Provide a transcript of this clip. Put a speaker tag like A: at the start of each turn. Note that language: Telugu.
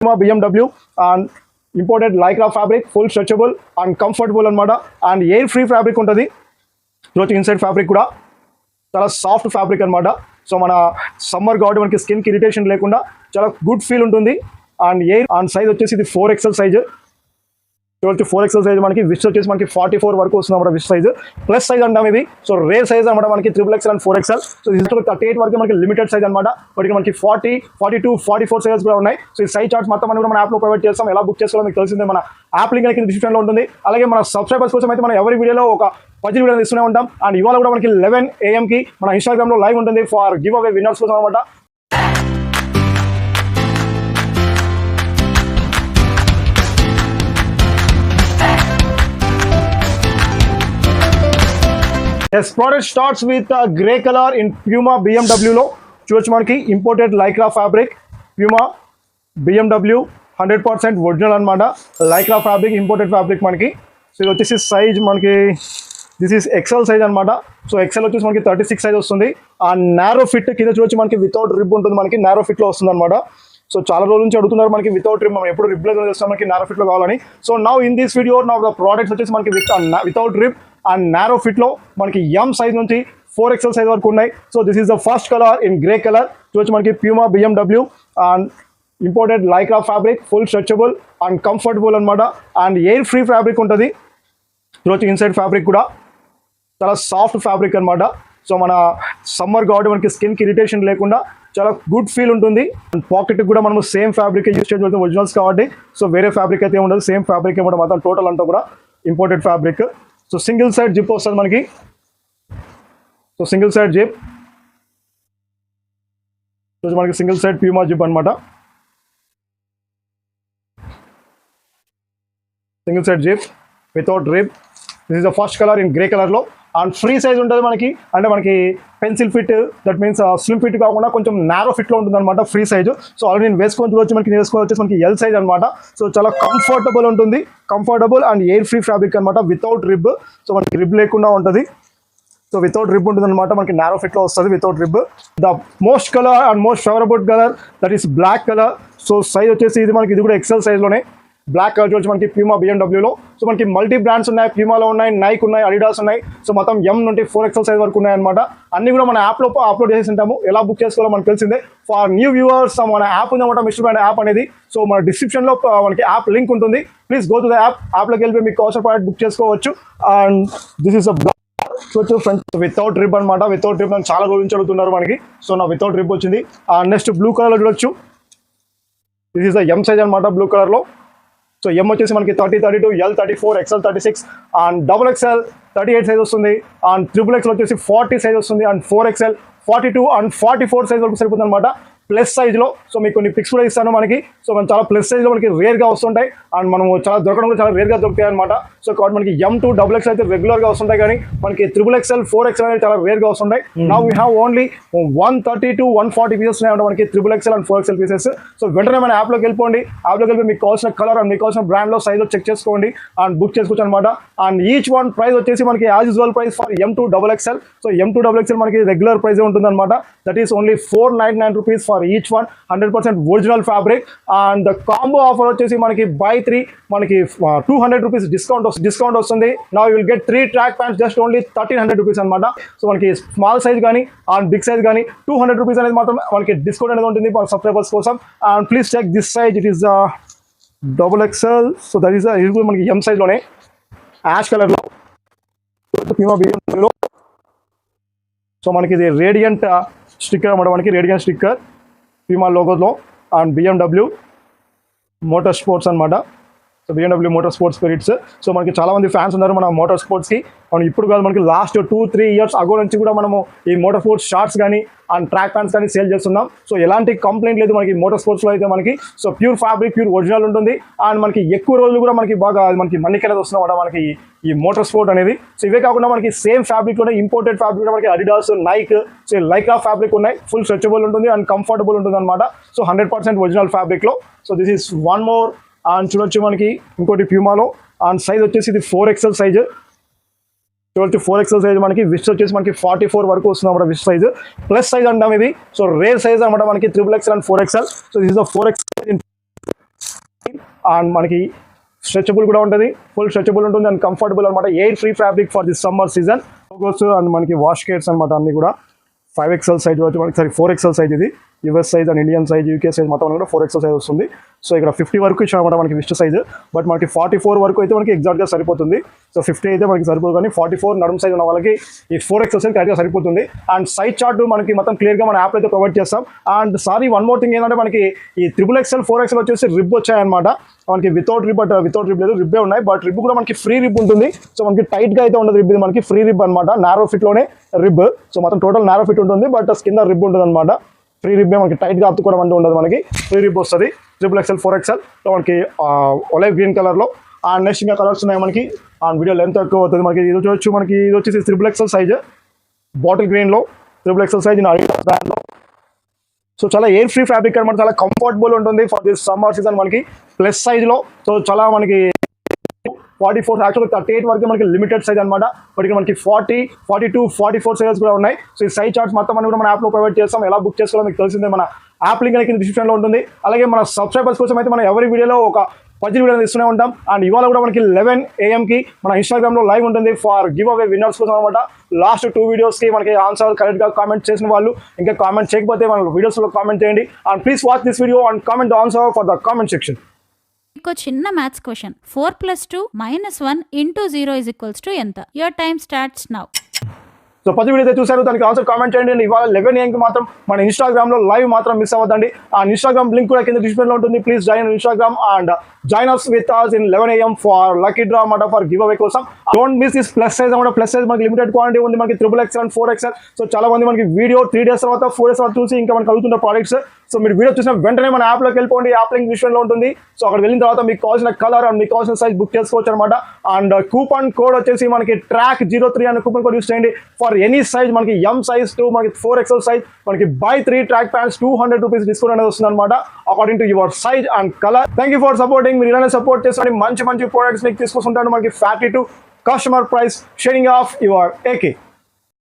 A: BMW and imported lycra fabric, full stretchable and comfortable anamata, and air free fabric untadi. Cloth inside fabric kuda chala soft fabric anamata. So mana summer కాబట్టి మనకి స్కిన్ కి ఇరిటేషన్ లేకుండా చాలా గుడ్ ఫీల్ ఉంటుంది. అండ్ ఎయిర్ అండ్ సైజ్ వచ్చేసి ఇది 4XL సైజ్. 4XL సైజ్ మనకి విష్ వచ్చేసి మనకి 44 వరకు వస్తుంది అన్నమాట. విష్ సైజ్ ప్లస్ సైజ్ అంటాం ఇది. సో రేర్ సైజ్ అనమాట మనకి XXL అండ్ 4XL. సో ఇది 38 వరకు మనకి లిమిటెడ్ సైజ్ అనమాట. బట్ మనకి 40, 42, 44 సైజెస్ కూడా ఉన్నాయి. సో ఈ సైజ్ చార్ట్స్ మొత్తం మనం కూడా మన యాప్లో ప్రొవైడ్ చేస్తాం. ఎలా బుక్ చేసుకోవాలో మీకు తెలిసిందే. మన యాప్ లింక్ అనేది డిస్క్రిప్షన్లో ఉంటుంది. అలాగే మన సబ్స్క్రైబర్స్ కోసం అయితే మనం ఎవరి వీడియోలో ఒక 10 వీడియోలు ఇస్తూనే ఉంటాం. అండ్ ఇవాళ కూడా మనకి 11 AM కి మన ఇన్స్టాగ్రామ్లో లైవ్ ఉంటుంది ఫర్ గివ్ అవే విన్నర్స్ కోసం అనమాట. Yes, product starts with a grey color in Puma BMW లో చూడొచ్చు మనకి imported Lycra fabric Puma BMW 100% original అనమాట. లైక్రా ఫ్యాబ్రిక్ ఇంపోర్టెడ్ ఫ్యాబ్రిక్ మనకి. సో ఇది వచ్చేసి సైజ్ మనకి దిస్ ఈస్ XL సైజ్ అనమాట. సో XL వచ్చేసి మనకి 36 సైజ్ వస్తుంది. ఆ నారో ఫిట్ కింద చూడొచ్చు మనకి వితౌట్ రిబ్ ఉంటుంది. మనకి నారో ఫిట్లో వస్తుంది అనమాట. సో చాలా రోజుల నుంచి అడుగుతున్నారు మనకి వితౌట్ రిబ్, మనం ఎప్పుడు రిబ్లో చేస్తాం మనకి నారో ఫిట్లో కావాలని. So now in this video నా ప్రోడక్ట్స్ వచ్చేసి మనకి వితౌట్ రిబ్ అండ్ నారో ఫిట్లో మనకి M సైజ్ నుంచి 4XL సైజ్ వరకు ఉన్నాయి. So this is the first colour in grey colour. చూడొచ్చు మనకి Puma BMW and imported Lycra fabric, full stretchable and comfortable అనమాట. అండ్ ఎయిర్ ఫ్రీ ఫ్యాబ్రిక్ ఉంటుంది. చూడొచ్చు ఇన్సైడ్ ఫ్యాబ్రిక్ కూడా చాలా సాఫ్ట్ ఫ్యాబ్రిక్ అనమాట. సో మన సమ్మర్ కాబట్టి మనకి స్కిన్కి ఇరిటేషన్ లేకుండా చాలా గుడ్ ఫీల్ ఉంటుంది. అండ్ పాకెట్కి కూడా మనం సేమ్ ఫ్యాబ్రిక్ యూజ్ చేయడం ఒరిజినల్స్ కాబట్టి. సో వేరే ఫ్యాబ్రిక్ అయితే ఉండదు, సేమ్ ఫ్యాబ్రిక్ ఏమంటే మొత్తం టోటల్ అంతా కూడా imported fabric. So single side zip వస్తుంది మనకి. సో సింగిల్ సైడ్ జిప్ మనకి సింగిల్ సైడ్ Puma జిప్ అనమాట. Single side zip without rib. This is the first colour in grey కలర్లో. అండ్ ఫ్రీ సైజ్ ఉంటుంది మనకి. అంటే మనకి pencil fit, that means slim fit కాకుండా కొంచెం నారో ఫిట్లో ఉంటుంది అనమాట. Free size. సో ఆల్రెడీ నేను వేసుకొని చూడొచ్చు మనకి వేసుకొని వచ్చేసి మనకి L సైజ్ అనమాట. సో చాలా కంఫర్టబుల్ ఉంటుంది. Comfortable and air free fabric అనమాట వితౌట్ రిబ్. సో మనకి రిబ్ లేకుండా ఉంటుంది. సో వితౌట్ రిబ్ ఉంటుంది అనమాట. మనకి నారో ఫిట్లో వస్తుంది without rib. The most colour and most favourable colour that is black colour. So size వచ్చేసి ఇది మనకి ఇది కూడా XL సైజ్లోనే. బ్లాక్ కలర్ చూడొచ్చు మనకి Puma BMWలో. సో మనకి మల్టీ బ్రాండ్స్ ఉన్నాయి. ప్యూమాలో ఉన్నాయి, నైక్ ఉన్నాయి, అడిడాస్ ఉన్నాయి. సో మొత్తం M నుండి 4XL సైజ్ వరకు ఉన్నాయన్నమాట. అన్ని కూడా మన యాప్లో అప్లోడ్ చేసి ఉంటాము. ఎలా బుక్ చేసుకోవాలో మనకు తెలిసిందే. ఫర్ న్యూ వ్యూవర్స్ మన యాప్ ఉందన్నమాట, Mr.Brand యాప్ అనేది. సో మన డిస్క్రిప్షన్లో మనకి యాప్ లింక్ ఉంటుంది. Please go to the app. యాప్లోకి వెళ్ళి మీకు కావాల్సిన ప్రోడక్ట్ బుక్ చేసుకోవచ్చు. అండ్ దిస్ ఈస్ అ చూడొచ్చు ఫ్రెండ్స్ వితౌట్ రిబ్ అనమాట. వితౌట్ రిబ్ అని చాలా రోజు నుంచి అడుగుతున్నారు మనకి. సో నా వితౌట్ రిబ్ వచ్చింది. నెక్స్ట్ బ్లూ కలర్లో చూడొచ్చు. This is the M size అనమాట బ్లూ కలర్లో. సో M వచ్చేసి మనకి 30, 32, L 34, XL 36 and XXL 38 size వస్తుంది. అండ్ XXL వచ్చేసి 40 సైజ్ వస్తుంది. అండ్ 4XL 42 అండ్ 44 సైజ్ వరకు సరిపోతుంది అనమాట ప్లస్ సైజ్లో. సో మీకు కొన్ని పిక్స్ కూడా ఇస్తాను మనకి. సో మనం చాలా ప్లస్ సైజ్లో మనకి రేర్గా వస్తుంటాయి. అండ్ మనం చాలా దొరకడం కూడా చాలా రేర్గా దొరుకుతాయి అనమాట. సో కాబట్టి మనకి M to XXL అయితే రెగ్యులర్గా వస్తుంటాయి, కానీ మనకి XXL 4XL అనేది చాలా రేర్గా వస్తుంటాయి. Now we have only 130 to 140 pieces ఉన్నాయంటే మనకి XXL and 4XL pieces. So వెంటనే మన యాప్లోకి వెళ్ళిపోండి. యాప్లోకి వెళ్ళి మీకు కావాల్సిన కలర్ అండ్ మీకు కావాల్సిన బ్రాండ్లో సైజ్లో చెక్ చేసుకోండి అండ్ బుక్ చేసుకోవచ్చు అనమాట. అండ్ ఈచ్ వన్ ప్రైస్ వచ్చేసి మనకి as usual price for M to XXL. So M to XXL మనకి రెగ్యులర్ ప్రైస్ ఉంటుంది అనమాట. That is only 499 rupees for each one. 100% original fabric. And the combo offer వచ్చేసి మనకి బై 3 మనకి 200 రూపీస్ డిస్కౌంట్ వస్తుంది. నా you will get 3 track pants just only 1300 rupees అనమాట. సో మనకి స్మాల్ సైజ్ కానీ అండ్ బిగ్ సైజ్ కానీ 200 రూపీస్ అనేది మాత్రం మనకి డిస్కౌంట్ అనేది ఉంటుంది మన సబ్స్క్రైబర్స్ కోసం. And please check this size, it is XXL. So that is ఇది కూడా మనకి M సైజ్లోనే యాష్ కలర్లో Puma BMW. సో మనకి ఇది రేడియంట్ స్టిక్కర్ అన్నమాట. మనకి రేడియంట్ స్టిక్కర్ Puma లోగోలో అండ్ BMW మోటార్ స్పోర్ట్స్ అనమాట. So BMW motor sports spirits. So మనకి చాలా మంది ఫ్యాన్స్ ఉన్నారు మన మోటార్ స్పోర్ట్స్కి. మనం ఇప్పుడు కాదు, మనకి లాస్ట్ 2-3 ఇయర్స్ అగో నుంచి కూడా మనము ఈ మోటార్ స్పోర్ట్స్ షార్ట్స్ కానీ అండ్ ట్రాక్ ప్యాంట్స్ కానీ సేల్ చేస్తున్నాం. సో ఎలాంటి కంప్లైంట్ లేదు మనకి మోటార్ స్పోర్ట్స్లో అయితే మనకి. So pure fabric, pure original ఉంటుంది. అండ్ మనకి ఎక్కువ రోజులు కూడా మనకి బాగా మనకి మన్నిక అనేది వస్తుందన్నమాట మనకి ఈ మోటార్ స్పోర్ట్ అనేది. సో ఇవే కాకుండా మనకి సేమ్ ఫ్యాబ్రిక్లోనే ఇంపోర్టెడ్ ఫ్యాబ్రిక్ కూడా మనకి Adidas, Nike, so Lycra fabric ఉన్నాయి. ఫుల్ స్ట్రెచబుల్ ఉంటుంది అండ్ కంఫర్టబుల్ ఉంటుంది అనమాట. సో 100% ఒరిజినల్ ఫ్యాబ్రిక్లో. So this is one more. And చూడొచ్చు మనకి ఇంకోటి ప్యూమాలో. అండ్ సైజ్ వచ్చేసి ఇది 4XL సైజ్. చూడొచ్చు 4XL సైజ్ మనకి. విష్ వచ్చేసి మనకి 44 వరకు వస్తుంది అన్నమాట విష్ సైజ్. ప్లస్ సైజ్ అంటాం ఇది. సో రేర్ సైజ్ అనమాట మనకి XXL and 4XL. So this is the 4XL and మనకి స్ట్రెచబుల్ కూడా ఉంటుంది, ఫుల్ స్ట్రెచబుల్ ఉంటుంది అండ్ కంఫర్టబుల్ అనమాట. Air free fabric for this summer season. Logos and మనకి వాష్ కేట్స్ అనమాట అన్ని కూడా 5XL సైజ్ వచ్చి మనకి 4XL సైజ్, ఇది US size and Indian size, UK size మొత్తం కూడా 4XL సైజ్ వస్తుంది. సో ఇక్కడ 50 వరకు ఇచ్చామన్నమాట మనకి విస్ట్ సైజ్, బట్ మనకి 44 వరకు అయితే మనకి ఎగ్జాక్ట్గా సరిపోతుంది. సో 50 అయితే మనకి సరిపోదు, కానీ 44 నడుము సైజ్ ఉన్న వాళ్ళకి ఈ 4XL సైజ్ కరెక్ట్గా సరిపోతుంది. అండ్ సైజ్ చార్ట్ మనకి మొత్తం క్లియర్గా మన యాప్ అయితే ప్రొవైడ్ చేస్తాం. And sorry one more thing ఏంటంటే మనకి ఈ XXL 4XL వచ్చేసి రిబ్ వచ్చాయన్నమాట. మనకి వితౌట్ రిబ్ లేదు, రిబ్బే ఉన్నాయి, బట్ రిబ్ కూడా మనకి ఫ్రీ రిబ్ ఉంటుంది. సో మనకి టైట్గా అయితే ఉండదు రిబ్, ఇది మనకి ఫ్రీ రిబ్ అనమాట, నారో ఫిట్లోనే రిబ్. సో మొత్తం టోటల్ నారో ఫిట్ ఉంటుంది, బట్ కింద రిబ్ ఉంటుంది అనమాట. ఫ్రీ రిబ్బే మనకి టైట్గా అత్తుకోవడం అంటూ ఉండదు, మనకి ఫ్రీ రిబ్ వస్తుంది. XXL 4XL మనకి ఒలైవ్ గ్రీన్ కలర్లో. అండ్ నెక్స్ట్ ఇంకా కలర్స్ ఉన్నాయి మనకి. అండ్ వీడియో లెంత్ ఎక్కువ అవుతుంది మనకి. ఇది వచ్చి మనకి ఇది వచ్చేసి XXL సైజ్, బాటిల్ గ్రీన్లో XXL సైజ్ అడిడాస్ బ్రాండ్లో. సో చాలా ఎయిర్ ఫ్రీ ఫ్యాబ్రిక్ అనమాట, చాలా కంఫర్టబుల్ ఉంటుంది ఫర్ దిస్ సమ్మర్ సీజన్. మనకి ప్లస్ సైజ్లో, సో చాలా మనకి 44 యాక్చువల్గా 38 వరకు మనకి లిమిటెడ్ సైజ్ అనమాట. బట్ ఇక్కడ మనకి 40, 42, 44 సైజెస్ కూడా ఉన్నాయి. సో ఈ సైజ్ చార్ట్స్ మొత్తం కూడా మన యాప్లో ప్రొవైడ్ చేస్తాం. ఎలా బుక్ చేసుకోవాలో మీకు తెలిసిందే, మన యాప్ లింక్ అనేది డిస్క్రిప్షన్లో ఉంటుంది. అలాగే మన సబ్స్క్రైబర్స్ కోసం అయితే మనం ఎవరి వీడియోలో ఒక 10 వీడియోలు ఇస్తూనే ఉంటాం. అండ్ ఇవాళ కూడా మనకి 11 AM మన ఇన్స్టాగ్రామ్లో లైవ్ ఉంటుంది ఫర్ గివ్ అవే విన్నర్స్ కోసం అనమాట. లాస్ట్ 2 వీడియోస్కి మనకి ఆన్సర్ కరెక్ట్గా కామెంట్ చేసిన వాళ్ళు, ఇంకా కామెంట్ చేయకపోతే మన వీడియోస్లో కామెంట్ చేయండి. And please watch this video and comment the answer for the comment section.
B: ఇంకో చిన్న మ్యాథ్స్ క్వశ్చన్, 4 + 2 - 1 × 0 = ఎంత? Your time starts now.
A: So 10 video అయితే చూసారు, దానికి ఆన్సర్ కామెంట్ చేయండి. అండ్ ఇవాళ 11 AM మాత్రం మన ఇన్స్టాగ్రామ్లో లైవ్ మాత్రం మిస్ అవ్వద్దండి. ఆ ఇన్స్టాగ్రామ్ లింక్ కూడా కింద డిస్క్రిప్షన్లో ఉంటుంది. Please join Instagram and join us with us in 11 AM for lucky draw అన్నమాట, ఫర్ గివ్ అవే కోసం. Don't miss this plus size అన్నమాట. ప్లస్ సైజ్ మనకి లిమిటెడ్ క్వాంటిటీ ఉంది, మనకి XXL అండ్ 4XL. సో చాలా మంది మనకి వీడియో 3 days తర్వాత 4 days తర్వాత చూసి ఇంకా మనకి అడుగుతున్న ప్రోడక్ట్స్. సో మీరు వీడియో చూసిన వెంటనే మన యాప్లోకి వెళ్ళిపోండి, యాప్ లింక్ డిస్క్రిప్షన్లో ఉంటుంది. సో అక్కడ వెళ్ళిన తర్వాత మీకు కావాల్సిన కలర్ అండ్ మీకు కావాల్సిన సైజ్ బుక్ చేసుకోవచ్చు అనమాట. అండ్ కూపన్ కోడ్ వచ్చేసి మనకి ట్రాక్ 03 అనే కూపన్ కోడ్ యూస్ చేయండి ఫర్ ఎనీ సైజ్. మనకి M సైజ్ టు మనకి 4XL సైజ్, మనకి buy 3 track pants 200 rupees discount అనేది వస్తుంది అనమాట, according to your size and colour. Thank you for supporting. మీరు ఇలానే సపోర్ట్ చేస్తే మంచి మంచి ప్రోడక్ట్స్ మీకు తీసుకొస్తుంటాను. మనకి 42 customer price sharing of your AK.